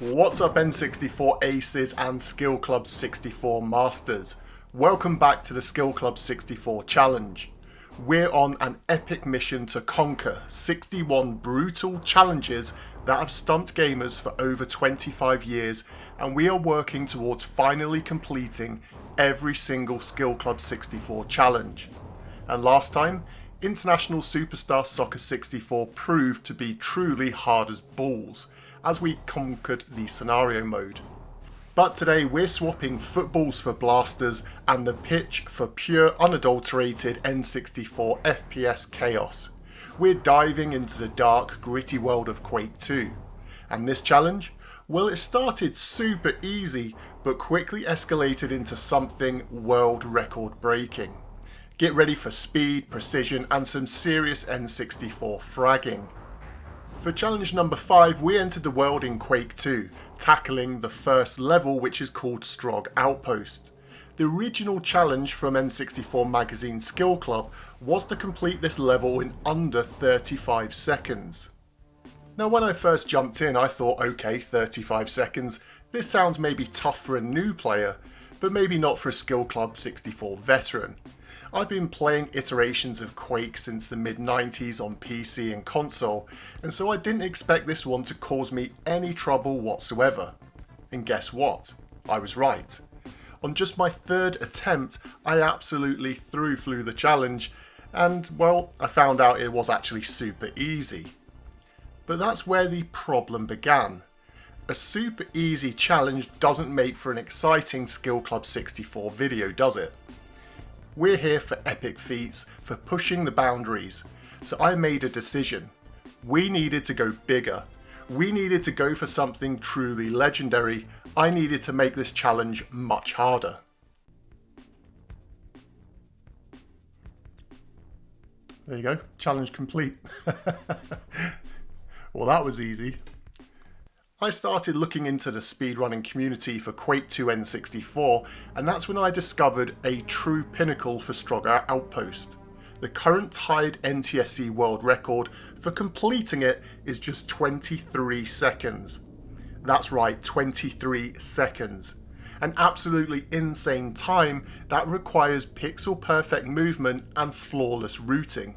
What's up N64 Aces and Skill Club 64 Masters? Welcome back to the Skill Club 64 Challenge. We're on an epic mission to conquer 61 brutal challenges that have stumped gamers for over 25 years, and we are working towards finally completing every single Skill Club 64 challenge. And last time, International Superstar Soccer 64 proved to be truly hard as balls, as we conquered the scenario mode. But today we're swapping footballs for blasters and the pitch for pure unadulterated N64 FPS chaos. We're diving into the dark, gritty world of Quake II. And this challenge? Well, it started super easy, but quickly escalated into something world record breaking. Get ready for speed, precision and some serious N64 fragging. For challenge number 5, we entered the world in Quake II, tackling the first level, which is called Strog Outpost. The original challenge from N64 Magazine Skill Club was to complete this level in under 35 seconds. Now when I first jumped in I thought, okay, 35 seconds, this sounds maybe tough for a new player, but maybe not for a Skill Club 64 veteran. I've been playing iterations of Quake since the mid-90s on PC and console, and so I didn't expect this one to cause me any trouble whatsoever. And guess what? I was right. On just my third attempt, I absolutely flew the challenge, and well, I found out it was actually super easy. But that's where the problem began. A super easy challenge doesn't make for an exciting Skill Club 64 video, does it? We're here for epic feats, for pushing the boundaries, so I made a decision. We needed to go bigger. We needed to go for something truly legendary. I needed to make this challenge much harder. There you go, challenge complete. Well, that was easy. I started looking into the speedrunning community for Quake II N64, and that's when I discovered a true pinnacle for Strog Outpost. The current tied NTSC world record for completing it is just 23 seconds. That's right, 23 seconds. An absolutely insane time that requires pixel perfect movement and flawless routing.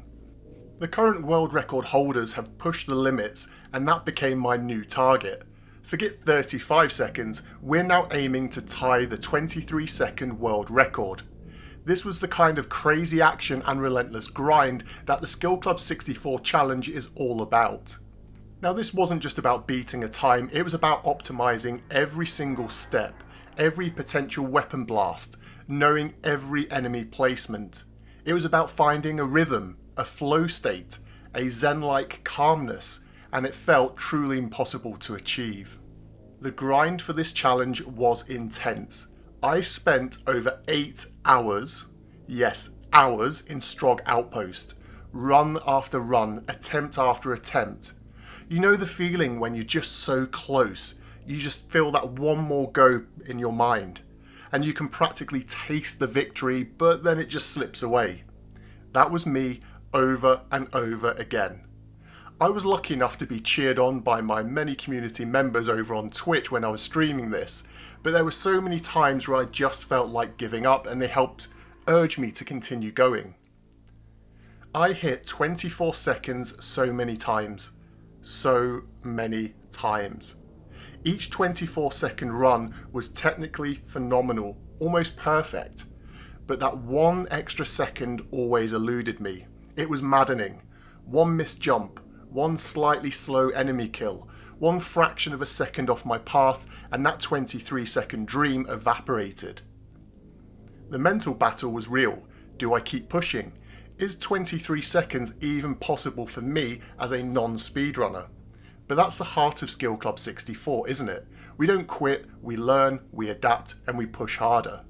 The current world record holders have pushed the limits, and that became my new target. Forget 35 seconds, we're now aiming to tie the 23-second world record. This was the kind of crazy action and relentless grind that the Skill Club 64 challenge is all about. Now this wasn't just about beating a time, it was about optimizing every single step, every potential weapon blast, knowing every enemy placement. It was about finding a rhythm, a flow state, a zen-like calmness, and it felt truly impossible to achieve. The grind for this challenge was intense. I spent over 8 hours, yes, hours in Strog Outpost, run after run, attempt after attempt. You know the feeling when you're just so close, you just feel that one more go in your mind, and you can practically taste the victory, but then it just slips away. That was me over and over again. I was lucky enough to be cheered on by my many community members over on Twitch when I was streaming this, but there were so many times where I just felt like giving up, and they helped urge me to continue going. I hit 24 seconds so many times. So many times. Each 24-second run was technically phenomenal, almost perfect, but that one extra second always eluded me. It was maddening. One missed jump, one slightly slow enemy kill, one fraction of a second off my path, and that 23-second dream evaporated. The mental battle was real. Do I keep pushing? Is 23 seconds even possible for me as a non-speedrunner? But that's the heart of Skill Club 64, isn't it? We don't quit, we learn, we adapt, and we push harder.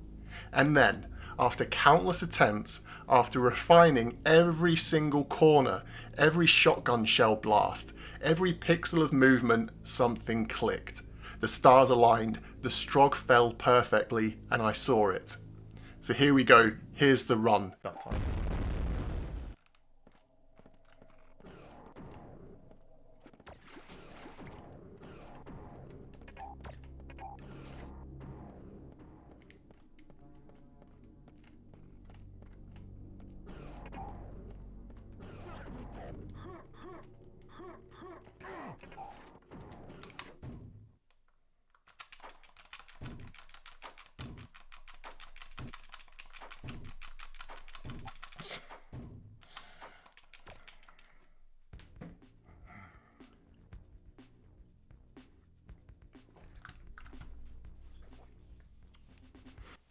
And then, after countless attempts, after refining every single corner, every shotgun shell blast, every pixel of movement, something clicked. The stars aligned, the Strog fell perfectly, and I saw it. So here we go, here's the run that time.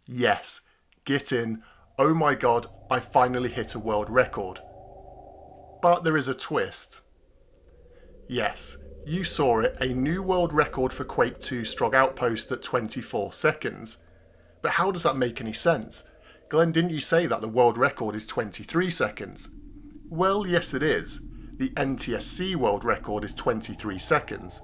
Yes, get in. Oh my god, I finally hit a world record. But there is a twist. Yes, you saw it, a new world record for Quake II Outpost at 24 seconds. But how does that make any sense? Glenn, didn't you say that the world record is 23 seconds? Well, yes it is. The NTSC world record is 23 seconds.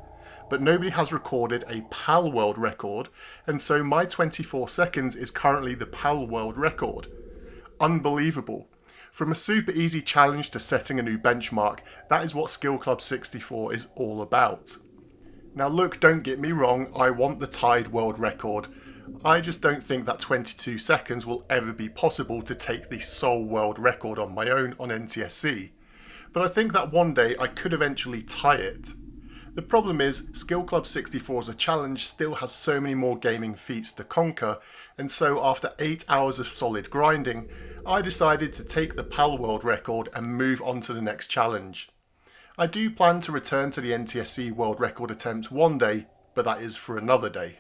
But nobody has recorded a PAL world record, and so my 24 seconds is currently the PAL world record. Unbelievable. From a super easy challenge to setting a new benchmark, that is what Skill Club 64 is all about. Now look, don't get me wrong, I want the tied world record. I just don't think that 22 seconds will ever be possible to take the sole world record on my own on NTSC. But I think that one day I could eventually tie it. The problem is, Skill Club 64 as a challenge still has so many more gaming feats to conquer, and so after 8 hours of solid grinding, I decided to take the PAL world record and move on to the next challenge. I do plan to return to the NTSC world record attempt one day, but that is for another day.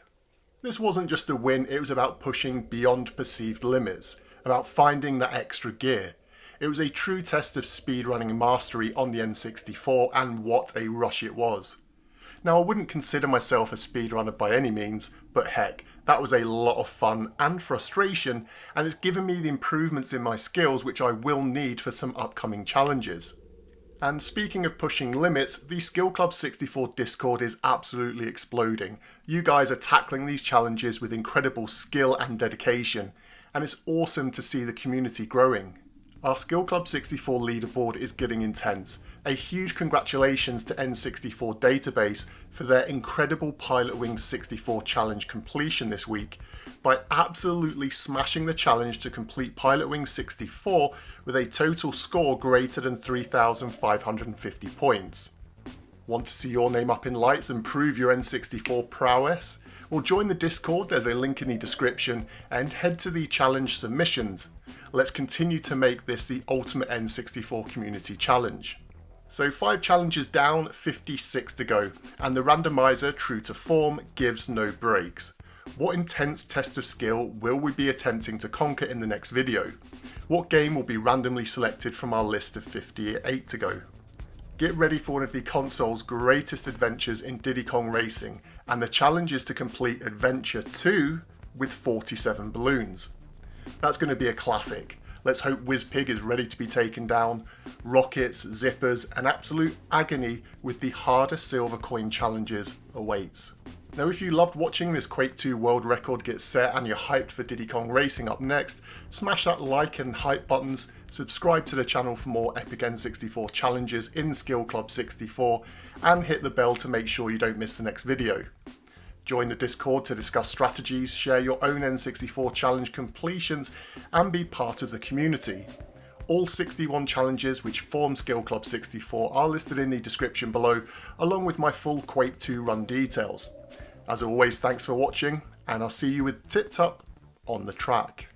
This wasn't just a win, it was about pushing beyond perceived limits, about finding that extra gear. It was a true test of speedrunning mastery on the N64, and what a rush it was. Now I wouldn't consider myself a speedrunner by any means, but heck, that was a lot of fun and frustration, and it's given me the improvements in my skills which I will need for some upcoming challenges. And speaking of pushing limits, the Skill Club 64 Discord is absolutely exploding. You guys are tackling these challenges with incredible skill and dedication, and it's awesome to see the community growing. Our Skill Club 64 leaderboard is getting intense. A huge congratulations to N64 Database for their incredible Pilot Wings 64 challenge completion this week by absolutely smashing the challenge to complete Pilot Wings 64 with a total score greater than 3,550 points. Want to see your name up in lights and prove your N64 prowess? Well, join the Discord, there's a link in the description, and head to the challenge submissions. Let's continue to make this the ultimate N64 community challenge. So 5 challenges down, 56 to go, and the randomizer, true to form, gives no breaks. What intense test of skill will we be attempting to conquer in the next video? What game will be randomly selected from our list of 58 to go? Get ready for one of the console's greatest adventures in Diddy Kong Racing, and the challenge is to complete Adventure 2 with 47 balloons. That's going to be a classic. Let's hope WizPig is ready to be taken down. Rockets, zippers, and absolute agony with the harder silver coin challenges awaits. Now if you loved watching this Quake 2 world record get set and you're hyped for Diddy Kong Racing up next, smash that like and hype buttons, subscribe to the channel for more epic N64 challenges in Skill Club 64, and hit the bell to make sure you don't miss the next video. Join the Discord to discuss strategies, share your own N64 challenge completions, and be part of the community. All 61 challenges which form Skill Club 64 are listed in the description below, along with my full Quake 2 run details. As always, thanks for watching, and I'll see you with Tip Top on the track.